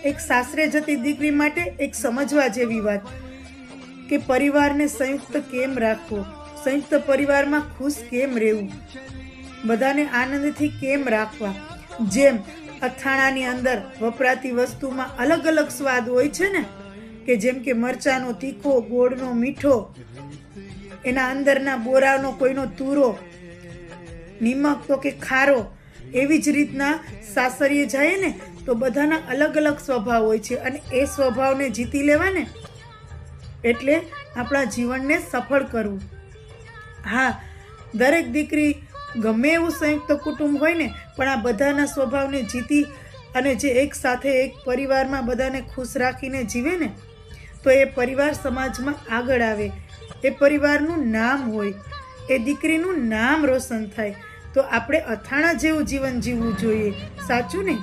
એક સાસરે જતી દીકરી માટે એક સમજવા જેવી વાત કે પરિવારને સંયુક્ત કેમ રાખવો, સંયુક્ત પરિવારમાં ખુશ કેમ રહેવું, બધાને આનંદથી કેમ રાખવા. જેમ અથાણાની અંદર વપરાતી વસ્તુમાં અલગ અલગ સ્વાદ હોય છે ને, કે જેમ કે મરચાંનો તીખો, ગોળનો મીઠો, એના અંદરના બોરાનો કોઈનો તુરો, નિમક તો કે ખારો, એવી જ રીતના સાસરીએ જાય ને તો બધાના અલગ અલગ સ્વભાવ હોય છે અને એ સ્વભાવને જીતી લેવા ને એટલે આપણા જીવનને સફળ કરવું. હા, દરેક દીકરી ગમે એવું સંયુક્ત કુટુંબ હોય ને પણ આ બધાના સ્વભાવને જીતી અને જે એક સાથે એક પરિવારમાં બધાને ખુશ રાખીને જીવે ને તો એ પરિવાર સમાજમાં આગળ આવે, એ પરિવારનું નામ હોય, એ દીકરીનું નામ રોશન થાય. તો આપણે અથાણા જેવું જીવન જીવવું જોઈએ, સાચું ને?